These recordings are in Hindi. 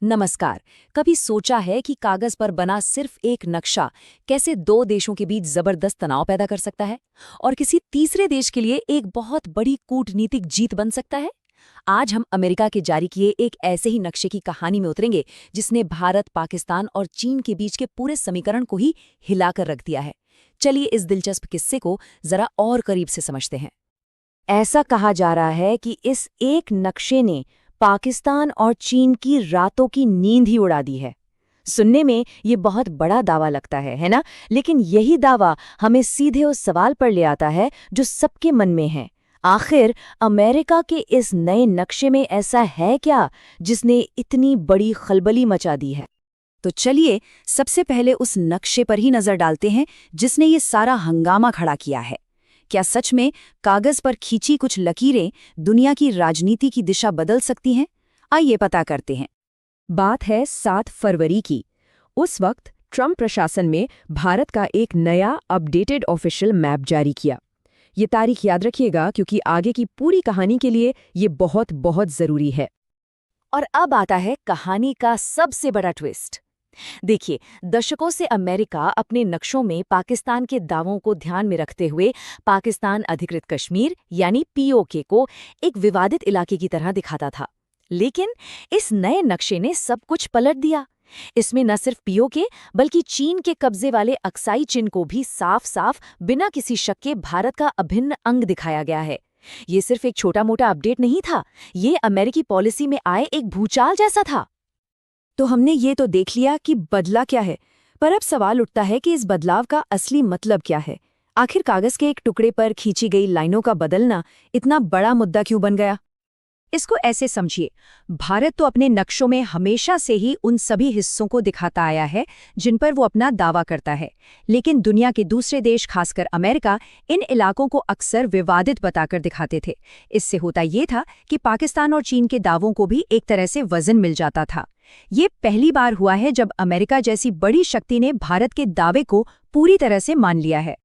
नमस्कार। कभी सोचा है कि कागज पर बना सिर्फ एक नक्शा कैसे दो देशों के बीच जबरदस्त तनाव पैदा कर सकता है और किसी तीसरे देश के लिए एक बहुत बड़ी कूटनीतिक जीत बन सकता है? आज हम अमेरिका के जारी किए एक ऐसे ही नक्शे की कहानी में उतरेंगे जिसने भारत, पाकिस्तान और चीन के बीच के पूरे समीकरण को ही हिलाकर रख दिया है। चलिए इस दिलचस्प किस्से को जरा और करीब से समझते हैं। ऐसा कहा जा रहा है कि इस एक नक्शे ने पाकिस्तान और चीन की रातों की नींद ही उड़ा दी है। सुनने में ये बहुत बड़ा दावा लगता है ना? लेकिन यही दावा हमें सीधे उस सवाल पर ले आता है जो सबके मन में है। आखिर अमेरिका के इस नए नक्शे में ऐसा है क्या जिसने इतनी बड़ी खलबली मचा दी है? तो चलिए सबसे पहले उस नक्शे पर ही नजर डालते हैं जिसने ये सारा हंगामा खड़ा किया है। क्या सच में कागज पर खींची कुछ लकीरें दुनिया की राजनीति की दिशा बदल सकती हैं? आइए पता करते हैं। बात है 7 फरवरी की। उस वक्त ट्रंप प्रशासन में भारत का एक नया अपडेटेड ऑफिशियल मैप जारी किया। ये तारीख याद रखिएगा क्योंकि आगे की पूरी कहानी के लिए ये बहुत बहुत जरूरी है। और अब आता है कहानी का सबसे बड़ा ट्विस्ट। देखिए, दशकों से अमेरिका अपने नक्शों में पाकिस्तान के दावों को ध्यान में रखते हुए पाकिस्तान अधिकृत कश्मीर यानी पीओके को एक विवादित इलाके की तरह दिखाता था। लेकिन इस नए नक्शे ने सब कुछ पलट दिया। इसमें न सिर्फ पीओके बल्कि चीन के कब्जे वाले अक्साई चिन को भी साफ साफ बिना किसी शक के भारत का अभिन्न अंग दिखाया गया है। ये सिर्फ एक छोटा मोटा अपडेट नहीं था, ये अमेरिकी पॉलिसी में आए एक भूचाल जैसा था। तो हमने ये तो देख लिया कि बदला क्या है, पर अब सवाल उठता है कि इस बदलाव का असली मतलब क्या है। आखिर कागज के एक टुकड़े पर खींची गई लाइनों का बदलना इतना बड़ा मुद्दा क्यों बन गया? इसको ऐसे समझिए, भारत तो अपने नक्शों में हमेशा से ही उन सभी हिस्सों को दिखाता आया है जिन पर वो अपना दावा करता है, लेकिन दुनिया के दूसरे देश, खासकर अमेरिका, इन इलाकों को अक्सर विवादित बताकर दिखाते थे। इससे होता ये था कि पाकिस्तान और चीन के दावों को भी एक तरह से वजन मिल जाता था। ये पहली बार हुआ है जब अमेरिका जैसी बड़ी शक्ति ने भारत के दावे को पूरी तरह से मान लिया है।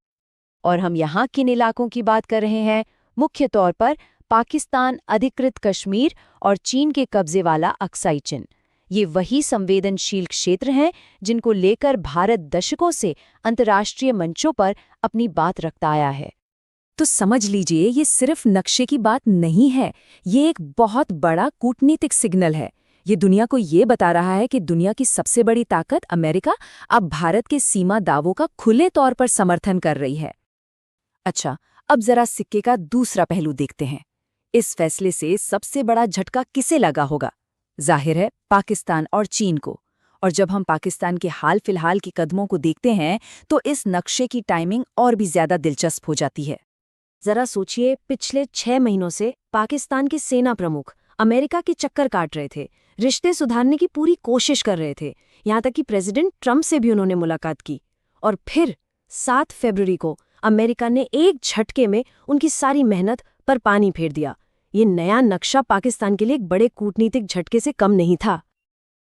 और हम यहाँ किन इलाकों की बात कर रहे हैं? मुख्य तौर पर पाकिस्तान अधिकृत कश्मीर और चीन के कब्जे वाला अक्साई चिन। ये वही संवेदनशील क्षेत्र हैं जिनको लेकर भारत दशकों से अंतर्राष्ट्रीय मंचों पर अपनी बात रखता आया है। तो समझ लीजिए, ये सिर्फ नक्शे की बात नहीं है, ये एक बहुत बड़ा कूटनीतिक सिग्नल है। ये दुनिया को ये बता रहा है कि दुनिया की सबसे बड़ी ताकत अमेरिका अब भारत के सीमा दावों का खुले तौर पर समर्थन कर रही है। अच्छा, अब जरा सिक्के का दूसरा पहलू देखते हैं। इस फैसले से सबसे बड़ा झटका किसे लगा होगा? जाहिर है पाकिस्तान और चीन को। और जब हम पाकिस्तान के हाल फिलहाल के कदमों को देखते हैं तो इस नक्शे की टाइमिंग और भी ज्यादा दिलचस्प हो जाती है। जरा सोचिए, पिछले 6 महीनों से पाकिस्तान के सेना प्रमुख अमेरिका के चक्कर काट रहे थे, रिश्ते सुधारने की पूरी कोशिश कर रहे थे, यहाँ तक कि प्रेसिडेंट ट्रंप से भी उन्होंने मुलाकात की। और फिर 7 फरवरी को अमेरिका ने एक झटके में उनकी सारी मेहनत पर पानी फेर दिया। ये नया नक्शा पाकिस्तान के लिए एक बड़े कूटनीतिक झटके से कम नहीं था।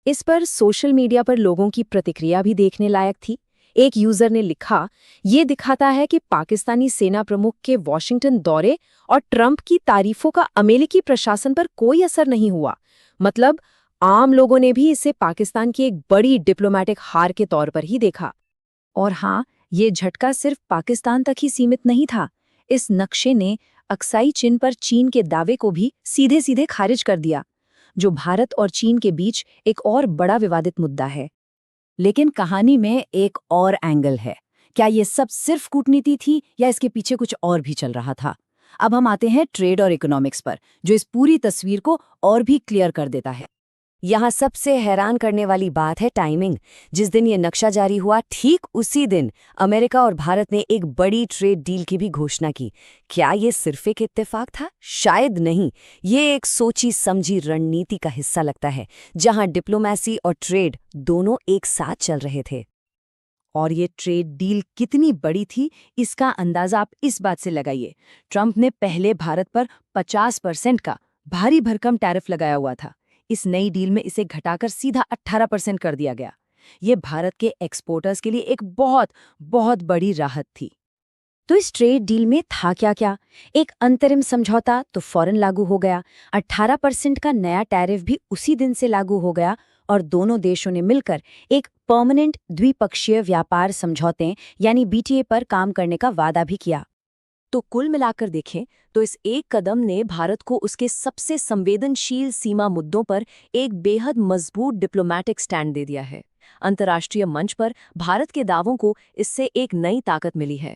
इस पर सोशल मीडिया पर लोगों की प्रतिक्रिया भी देखने लायक थी। एक यूजर ने लिखा, ये दिखाता है कि पाकिस्तानी सेना प्रमुख के वॉशिंगटन दौरे और ट्रंप की तारीफों का अमेरिकी प्रशासन पर कोई असर नहीं हुआ। मतलब आम लोगों ने भी इसे पाकिस्तान की एक बड़ी डिप्लोमेटिक हार के तौर पर ही देखा। और हाँ, ये झटका सिर्फ पाकिस्तान तक ही सीमित नहीं था। इस नक्शे ने अक्साई चिन पर चीन के दावे को भी सीधे सीधे खारिज कर दिया, जो भारत और चीन के बीच एक और बड़ा विवादित मुद्दा है। लेकिन कहानी में एक और एंगल है। क्या ये सब सिर्फ कूटनीति थी या इसके पीछे कुछ और भी चल रहा था? अब हम आते हैं ट्रेड और इकोनॉमिक्स पर, जो इस पूरी तस्वीर को और भी क्लियर कर देता है। यहाँ सबसे हैरान करने वाली बात है टाइमिंग। जिस दिन ये नक्शा जारी हुआ, ठीक उसी दिन अमेरिका और भारत ने एक बड़ी ट्रेड डील की भी घोषणा की। क्या ये सिर्फ एक इत्तेफाक था? शायद नहीं। ये एक सोची समझी रणनीति का हिस्सा लगता है, जहाँ डिप्लोमेसी और ट्रेड दोनों एक साथ चल रहे थे। और ये ट्रेड डील कितनी बड़ी थी, इसका अंदाजा आप इस बात से लगाइए। ट्रंप ने पहले भारत पर 50% का भारी भरकम टैरिफ लगाया हुआ था। इस नई डील में इसे घटाकर सीधा 18% कर दिया गया। ये भारत के एक्सपोर्टर्स के लिए एक बहुत बहुत बड़ी राहत थी। तो इस ट्रेड डील में था क्या? एक अंतरिम समझौता तो फौरन लागू हो गया। 18% का नया टैरिफ भी उसी दिन से लागू हो गया और दोनों देशों ने मिलकर एक परमानेंट द्विपक्षीय व्यापार समझौते यानी बीटीए पर काम करने का वादा भी किया। तो कुल मिलाकर देखें तो इस एक कदम ने भारत को उसके सबसे संवेदनशील सीमा मुद्दों पर एक बेहद मजबूत डिप्लोमैटिक स्टैंड दे दिया है। अंतर्राष्ट्रीय मंच पर भारत के दावों को इससे एक नई ताकत मिली है।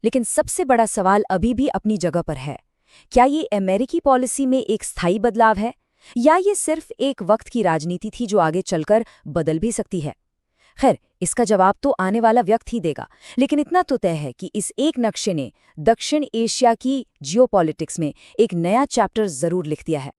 लेकिन सबसे बड़ा सवाल अभी भी अपनी जगह पर है। क्या ये अमेरिकी पॉलिसी में एक स्थायी बदलाव है या ये सिर्फ एक वक्त की राजनीति थी जो आगे चलकर बदल भी सकती है? खैर, इसका जवाब तो आने वाला वक्त ही देगा, लेकिन इतना तो तय है कि इस एक नक्शे ने दक्षिण एशिया की जियोपॉलिटिक्स में एक नया चैप्टर जरूर लिख दिया है।